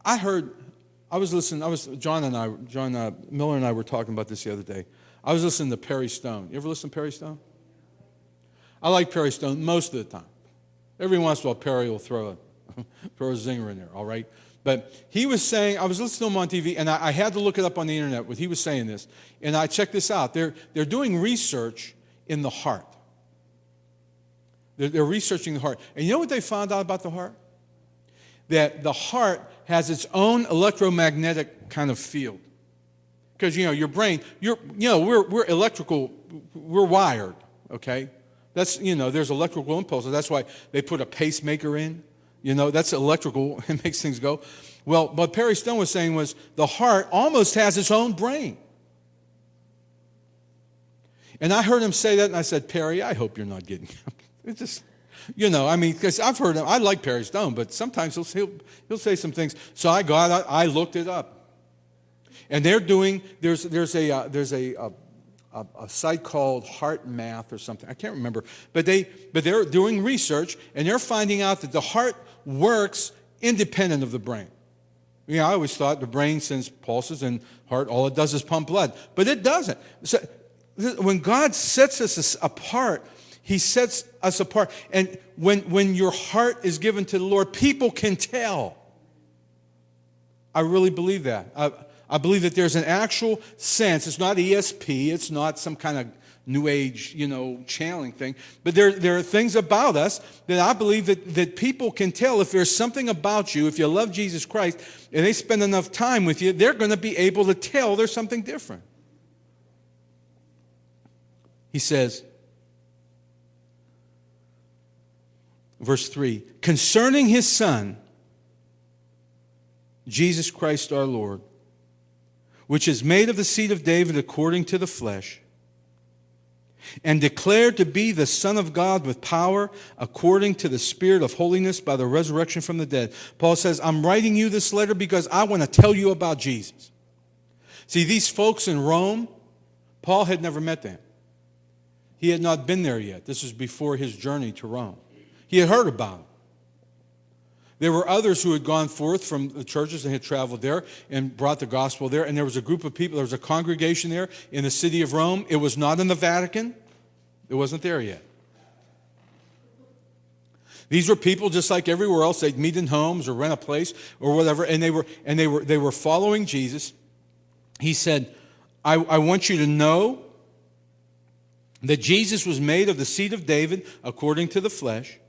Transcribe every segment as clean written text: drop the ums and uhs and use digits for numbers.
I heard, I was listening, John Miller and I were talking about this the other day. I was listening to Perry Stone. You ever listen to Perry Stone? I like Perry Stone most of the time. Every once in a while, Perry will throw a zinger in there, all right? But he was saying, I was listening to him on TV, and I had to look it up on the internet, but he was saying this, and I checked this out. They're doing research in the heart. They're researching the heart. And you know what they found out about the heart? That the heart has its own electromagnetic kind of field. Because, your brain, we're electrical, we're wired, okay? That's, there's electrical impulses. That's why they put a pacemaker in. That's electrical. It makes things go. Well, what Perry Stone was saying was the heart almost has its own brain. And I heard him say that, and I said, Perry, I hope you're not getting it's just, because I've heard him. I like Perry Stone, but sometimes he'll say some things. So I looked it up. And they're doing, there's a site called Heart Math or something. I can't remember. But they're doing research, and they're finding out that the heart works independent of the brain. I always thought the brain sends pulses, and heart, all it does is pump blood. But it doesn't. So when God sets us apart, He sets us apart. And when your heart is given to the Lord, people can tell. I really believe that. I believe that there's an actual sense. It's not ESP. It's not some kind of New Age, channeling thing. But there are things about us that I believe that people can tell. If there's something about you, if you love Jesus Christ, and they spend enough time with you, they're going to be able to tell there's something different. He says, verse 3, concerning His Son, Jesus Christ our Lord, which is made of the seed of David according to the flesh, and declared to be the Son of God with power according to the Spirit of holiness by the resurrection from the dead. Paul says, I'm writing you this letter because I want to tell you about Jesus. See, these folks in Rome, Paul had never met them. He had not been there yet. This was before his journey to Rome. He had heard about them. There were others who had gone forth from the churches and had traveled there and brought the gospel there. And there was a group of people, there was a congregation there in the city of Rome. It was not in the Vatican. It wasn't there yet. These were people just like everywhere else. They'd meet in homes or rent a place or whatever. And they were following Jesus. He said, I want you to know that Jesus was made of the seed of David according to the flesh,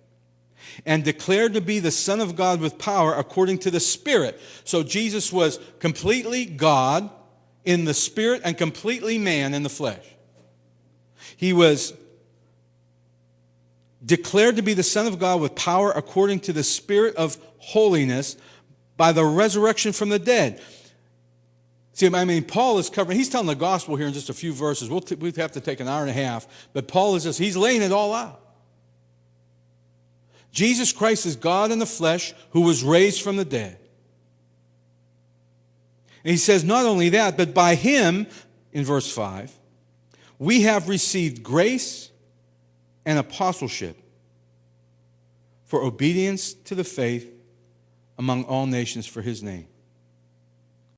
and declared to be the Son of God with power according to the Spirit. So Jesus was completely God in the Spirit and completely man in the flesh. He was declared to be the Son of God with power according to the Spirit of holiness by the resurrection from the dead. See, Paul is covering, he's telling the gospel here in just a few verses. We'd have to take an hour and a half, but Paul is he's laying it all out. Jesus Christ is God in the flesh who was raised from the dead. And he says not only that, but by Him, in verse 5, we have received grace and apostleship for obedience to the faith among all nations for His name.